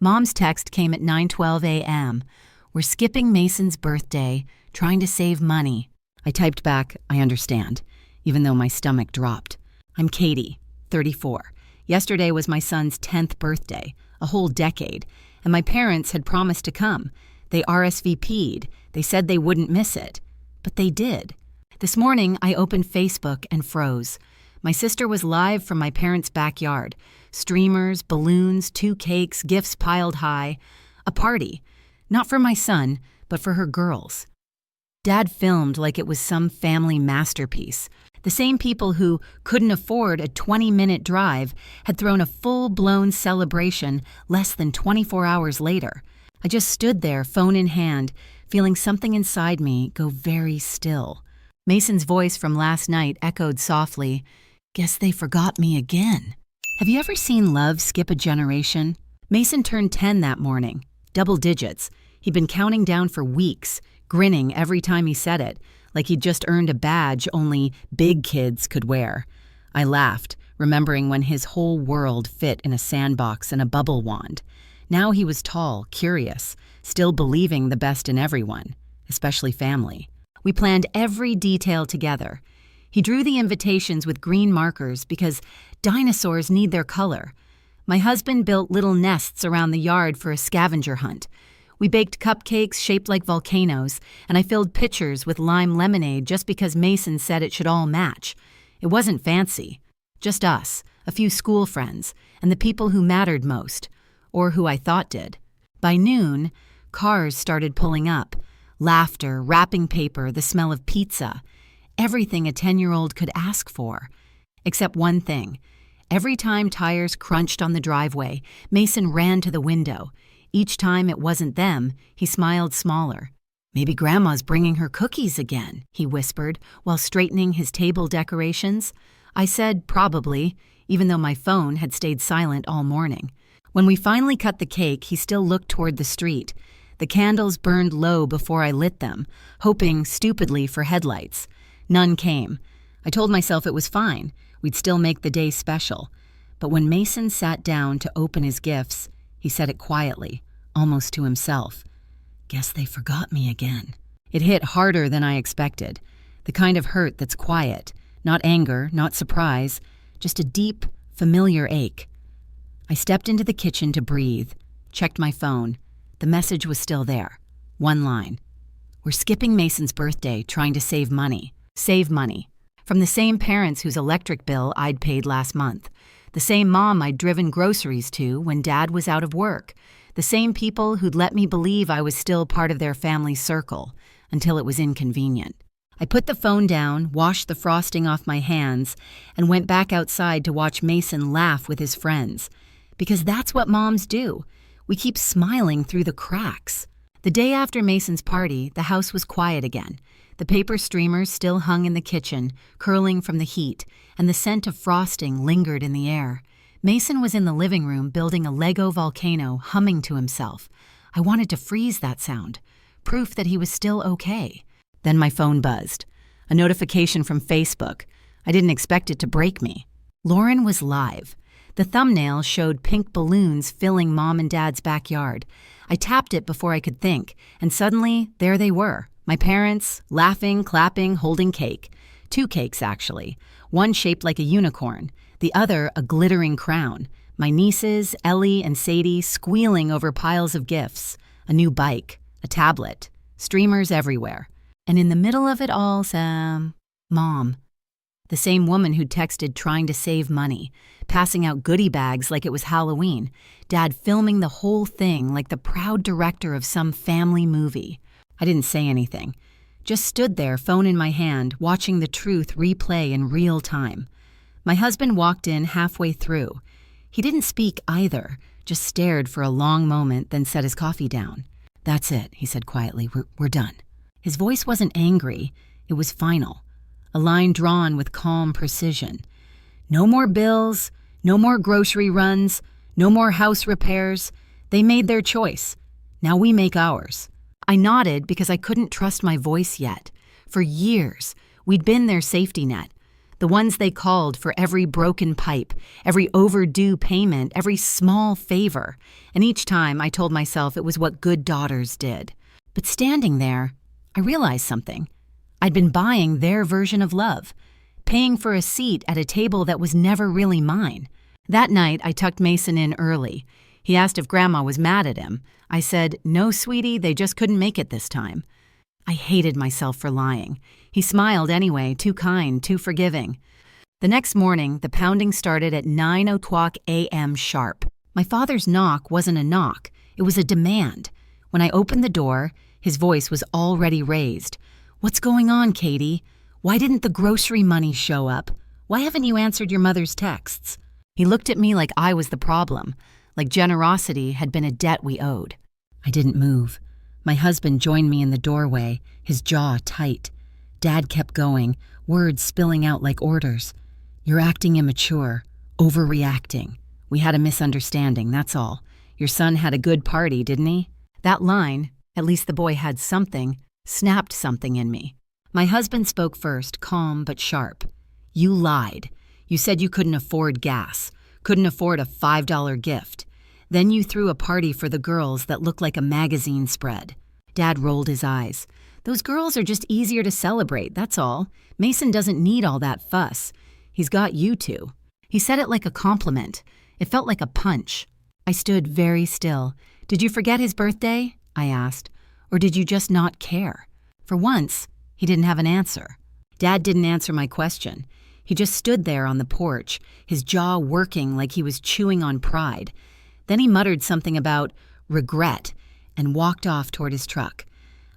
Mom's text came at 9:12 a.m. "We're skipping Mason's birthday, trying to save money." I typed back, "I understand," even though my stomach dropped. I'm Katie, 34. Yesterday was my son's 10th birthday, a whole decade, and my parents had promised to come. They RSVP'd. They said they wouldn't miss it. But they did. This morning, I opened Facebook and froze. My sister was live from my parents' backyard. Streamers, balloons, 2 cakes, gifts piled high. A party. Not for my son, but for her girls. Dad filmed like it was some family masterpiece. The same people who couldn't afford a 20-minute drive had thrown a full-blown celebration less than 24 hours later. I just stood there, phone in hand, feeling something inside me go very still. Mason's voice from last night echoed softly, "Guess they forgot me again." Have you ever seen love skip a generation? Mason turned 10 that morning, double digits. He'd been counting down for weeks, grinning every time he said it, like he'd just earned a badge only big kids could wear. I laughed, remembering when his whole world fit in a sandbox and a bubble wand. Now he was tall, curious, still believing the best in everyone, especially family. We planned every detail together. He drew the invitations with green markers because dinosaurs need their color. My husband built little nests around the yard for a scavenger hunt. We baked cupcakes shaped like volcanoes, and I filled pitchers with lime lemonade just because Mason said it should all match. It wasn't fancy. Just us, a few school friends, and the people who mattered most, or who I thought did. By noon, cars started pulling up. Laughter, wrapping paper, the smell of pizza. Everything a 10-year-old could ask for. Except one thing. Every time tires crunched on the driveway, Mason ran to the window. Each time it wasn't them, he smiled smaller. "Maybe Grandma's bringing her cookies again," he whispered, while straightening his table decorations. I said, probably, even though my phone had stayed silent all morning. When we finally cut the cake, he still looked toward the street. The candles burned low before I lit them, hoping stupidly for headlights. None came. I told myself it was fine. We'd still make the day special. But when Mason sat down to open his gifts, he said it quietly, almost to himself. "Guess they forgot me again." It hit harder than I expected. The kind of hurt that's quiet. Not anger, not surprise, just a deep, familiar ache. I stepped into the kitchen to breathe, checked my phone. The message was still there. One line. "We're skipping Mason's birthday, trying to save money." Save money. From the same parents whose electric bill I'd paid last month. The same mom I'd driven groceries to when Dad was out of work. The same people who'd let me believe I was still part of their family circle, until it was inconvenient. I put the phone down, washed the frosting off my hands, and went back outside to watch Mason laugh with his friends. Because that's what moms do. We keep smiling through the cracks. The day after Mason's party, the house was quiet again. The paper streamers still hung in the kitchen, curling from the heat, and the scent of frosting lingered in the air. Mason was in the living room building a Lego volcano, humming to himself. I wanted to freeze that sound, proof that he was still okay. Then my phone buzzed. A notification from Facebook. I didn't expect it to break me. Lauren was live. The thumbnail showed pink balloons filling Mom and Dad's backyard. I tapped it before I could think, and suddenly, there they were. My parents, laughing, clapping, holding cake. 2 cakes, actually. One shaped like a unicorn, the other a glittering crown. My nieces, Ellie and Sadie, squealing over piles of gifts. A new bike, a tablet, streamers everywhere. And in the middle of it all, Mom. The same woman who'd texted trying to save money, passing out goodie bags like it was Halloween. Dad filming the whole thing like the proud director of some family movie. I didn't say anything. Just stood there, phone in my hand, watching the truth replay in real time. My husband walked in halfway through. He didn't speak either, just stared for a long moment, then set his coffee down. "That's it," he said quietly. We're done." His voice wasn't angry. It was final. A line drawn with calm precision. No more bills, no more grocery runs, no more house repairs. They made their choice. Now we make ours. I nodded because I couldn't trust my voice yet. For years, we'd been their safety net. The ones they called for every broken pipe, every overdue payment, every small favor. And each time I told myself it was what good daughters did. But standing there, I realized something. I'd been buying their version of love, paying for a seat at a table that was never really mine. That night, I tucked Mason in early. He asked if Grandma was mad at him. I said, "No, sweetie, they just couldn't make it this time." I hated myself for lying. He smiled anyway, too kind, too forgiving. The next morning, the pounding started at 9:00 a.m. sharp. My father's knock wasn't a knock. It was a demand. When I opened the door, his voice was already raised. "What's going on, Katie? Why didn't the grocery money show up? Why haven't you answered your mother's texts?" He looked at me like I was the problem, like generosity had been a debt we owed. I didn't move. My husband joined me in the doorway, his jaw tight. Dad kept going, words spilling out like orders. "You're acting immature, overreacting. We had a misunderstanding, that's all. Your son had a good party, didn't he?" That line, "at least the boy had something," snapped something in me. My husband spoke first, calm but sharp. "You lied. You said you couldn't afford gas, couldn't afford a $5 gift. Then you threw a party for the girls that looked like a magazine spread." Dad rolled his eyes. "Those girls are just easier to celebrate, that's all. Mason doesn't need all that fuss. He's got you two." He said it like a compliment. It felt like a punch. I stood very still. "Did you forget his birthday?" I asked. "Or did you just not care?" For once, he didn't have an answer. Dad didn't answer my question. He just stood there on the porch, his jaw working like he was chewing on pride. Then he muttered something about regret and walked off toward his truck.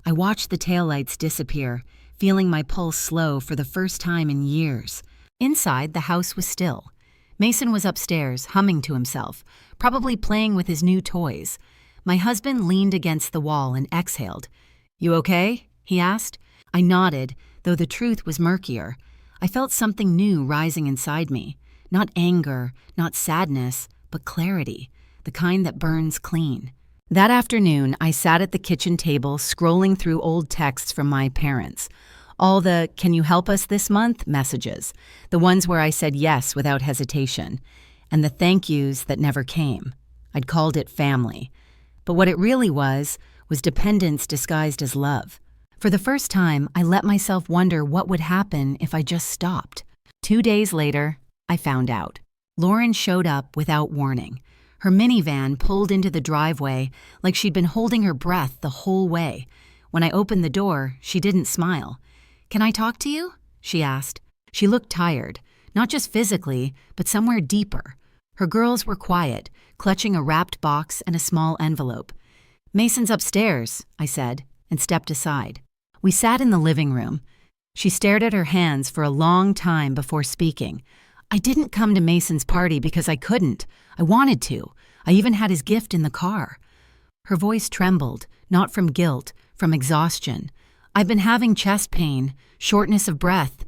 I watched the taillights disappear, feeling my pulse slow for the first time in years. Inside, the house was still. Mason was upstairs, humming to himself, probably playing with his new toys. My husband leaned against the wall and exhaled. "You okay?" he asked. I nodded, though the truth was murkier. I felt something new rising inside me. Not anger, not sadness, but clarity, the kind that burns clean. That afternoon, I sat at the kitchen table scrolling through old texts from my parents. All the "can you help us this month" messages, the ones where I said yes without hesitation, and the thank yous that never came. I'd called it family. But what it really was dependence disguised as love. For the first time, I let myself wonder what would happen if I just stopped. 2 days later, I found out. Lauren showed up without warning. Her minivan pulled into the driveway like she'd been holding her breath the whole way. When I opened the door, she didn't smile. "Can I talk to you?" she asked. She looked tired, not just physically, but somewhere deeper. Her girls were quiet, clutching a wrapped box and a small envelope. "Mason's upstairs," I said, and stepped aside. We sat in the living room. She stared at her hands for a long time before speaking. "I didn't come to Mason's party because I couldn't. I wanted to. I even had his gift in the car." Her voice trembled, not from guilt, from exhaustion. "I've been having chest pain, shortness of breath.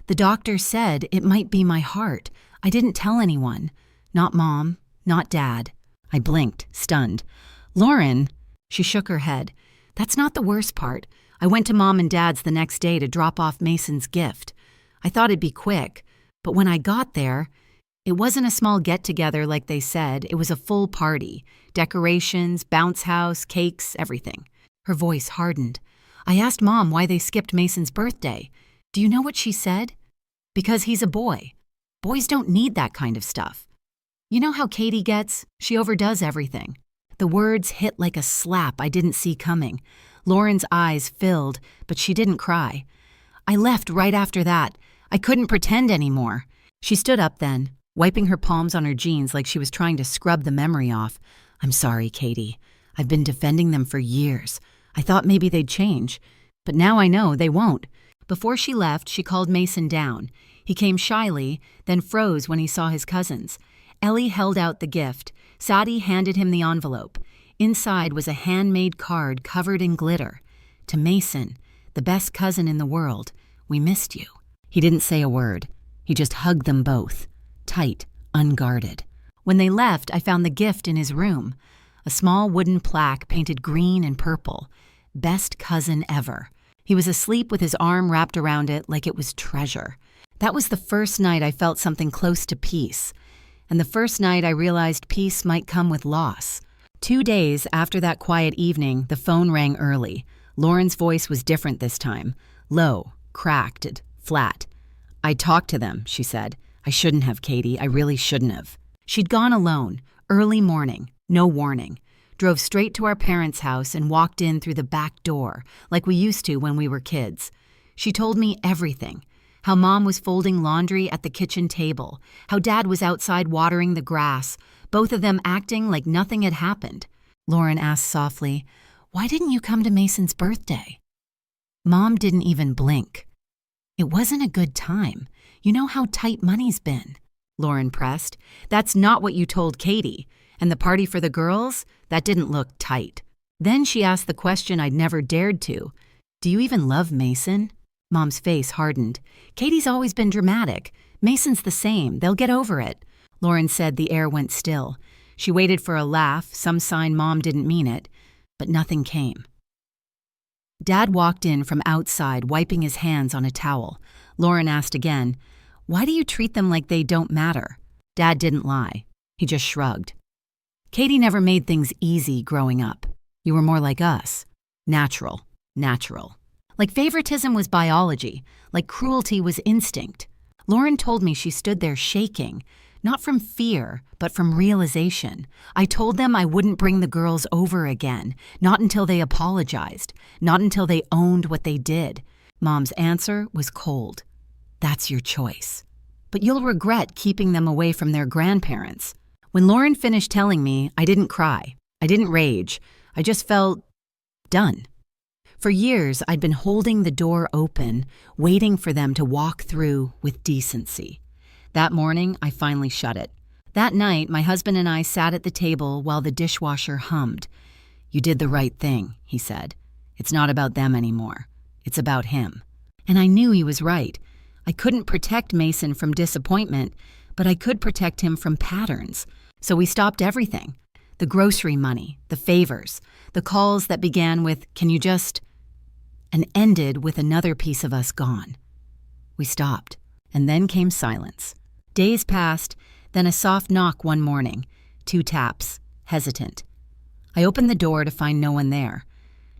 The doctor said it might be my heart. I didn't tell anyone. Not Mom, not Dad." I blinked, stunned. "Lauren," she shook her head. "That's not the worst part. I went to Mom and Dad's the next day to drop off Mason's gift. I thought it'd be quick, but when I got there, it wasn't a small get-together like they said. It was a full party. Decorations, bounce house, cakes, everything." Her voice hardened. "I asked Mom why they skipped Mason's birthday. Do you know what she said? Because he's a boy. Boys don't need that kind of stuff. You know how Katie gets? She overdoes everything." The words hit like a slap I didn't see coming. Lauren's eyes filled, but she didn't cry. "I left right after that. I couldn't pretend anymore." She stood up then, wiping her palms on her jeans like she was trying to scrub the memory off. "I'm sorry, Katie. I've been defending them for years. I thought maybe they'd change, but now I know they won't." Before she left, she called Mason down. He came shyly, then froze when he saw his cousins. Ellie held out the gift. Sadie handed him the envelope. Inside was a handmade card covered in glitter. "To Mason, the best cousin in the world, we missed you." He didn't say a word. He just hugged them both, tight, unguarded. When they left, I found the gift in his room. A small wooden plaque painted green and purple. "Best cousin ever." He was asleep with his arm wrapped around it like it was treasure. That was the first night I felt something close to peace, and the first night I realized peace might come with loss. 2 days after that quiet evening, the phone rang early. Lauren's voice was different this time. Low, cracked, flat. "I talked to them," she said. "I shouldn't have, Katie. I really shouldn't have." She'd gone alone, early morning, no warning. Drove straight to our parents' house and walked in through the back door, like we used to when we were kids. She told me everything. How Mom was folding laundry at the kitchen table, how Dad was outside watering the grass, both of them acting like nothing had happened. Lauren asked softly, "Why didn't you come to Mason's birthday?" Mom didn't even blink. "It wasn't a good time. You know how tight money's been," Lauren pressed. "That's not what you told Katie. And the party for the girls? That didn't look tight." Then she asked the question I'd never dared to. "Do you even love Mason?" Mom's face hardened. "Katie's always been dramatic. Mason's the same. They'll get over it." Lauren said the air went still. She waited for a laugh, some sign Mom didn't mean it, but nothing came. Dad walked in from outside, wiping his hands on a towel. Lauren asked again, "Why do you treat them like they don't matter?" Dad didn't lie. He just shrugged. "Katie never made things easy growing up. You were more like us. Natural. Like favoritism was biology, like cruelty was instinct." Lauren told me she stood there shaking, not from fear, but from realization. "I told them I wouldn't bring the girls over again, not until they apologized, not until they owned what they did." Mom's answer was cold. "That's your choice. But you'll regret keeping them away from their grandparents." When Lauren finished telling me, I didn't cry. I didn't rage. I just felt done. For years, I'd been holding the door open, waiting for them to walk through with decency. That morning, I finally shut it. That night, my husband and I sat at the table while the dishwasher hummed. "You did the right thing," he said. "It's not about them anymore. It's about him." And I knew he was right. I couldn't protect Mason from disappointment, but I could protect him from patterns. So we stopped everything. The grocery money, the favors, the calls that began with, "Can you just," and ended with another piece of us gone. We stopped, and then came silence. Days passed, then a soft knock one morning. 2 taps, hesitant. I opened the door to find no one there.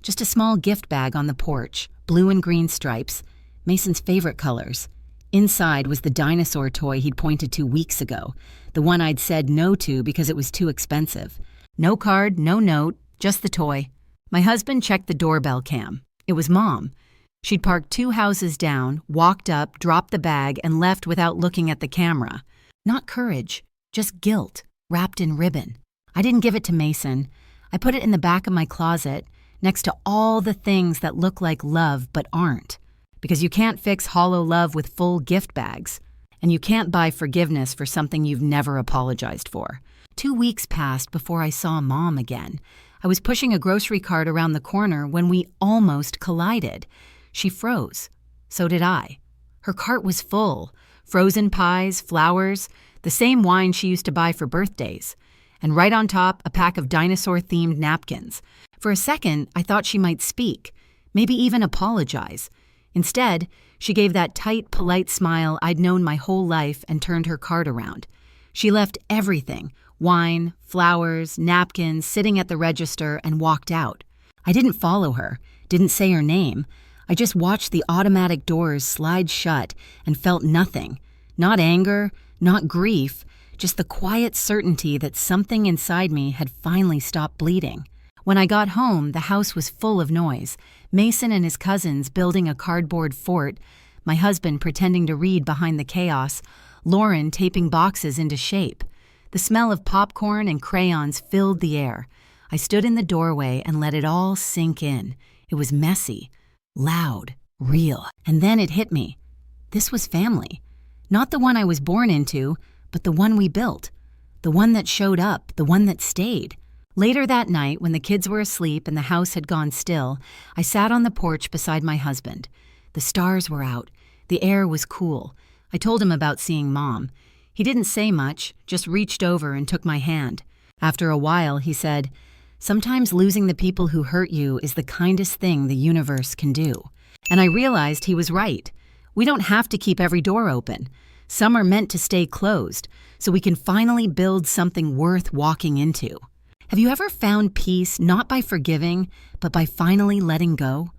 Just a small gift bag on the porch, blue and green stripes, Mason's favorite colors. Inside was the dinosaur toy he'd pointed to weeks ago, the one I'd said no to because it was too expensive. No card, no note, just the toy. My husband checked the doorbell cam. It was Mom. She'd parked 2 houses down, walked up, dropped the bag, and left without looking at the camera. Not courage, just guilt, wrapped in ribbon. I didn't give it to Mason. I put it in the back of my closet, next to all the things that look like love but aren't. Because you can't fix hollow love with full gift bags. And you can't buy forgiveness for something you've never apologized for. 2 weeks passed before I saw Mom again. I was pushing a grocery cart around the corner when we almost collided. She froze. So did I. Her cart was full. Frozen pies, flowers, the same wine she used to buy for birthdays. And right on top, a pack of dinosaur-themed napkins. For a second, I thought she might speak, maybe even apologize. Instead, she gave that tight, polite smile I'd known my whole life and turned her cart around. She left everything, wine, flowers, napkins, sitting at the register and walked out. I didn't follow her, didn't say her name. I just watched the automatic doors slide shut and felt nothing. Not anger, not grief, just the quiet certainty that something inside me had finally stopped bleeding. When I got home, the house was full of noise. Mason and his cousins building a cardboard fort, my husband pretending to read behind the chaos, Lauren taping boxes into shape. The smell of popcorn and crayons filled the air. I stood in the doorway and let it all sink in. It was messy, loud, real. And then it hit me. This was family. Not the one I was born into, but the one we built. The one that showed up, the one that stayed. Later that night, when the kids were asleep and the house had gone still, I sat on the porch beside my husband. The stars were out. The air was cool. I told him about seeing Mom. He didn't say much, just reached over and took my hand. After a while, he said, "Sometimes losing the people who hurt you is the kindest thing the universe can do." And I realized he was right. We don't have to keep every door open. Some are meant to stay closed, so we can finally build something worth walking into. Have you ever found peace not by forgiving, but by finally letting go?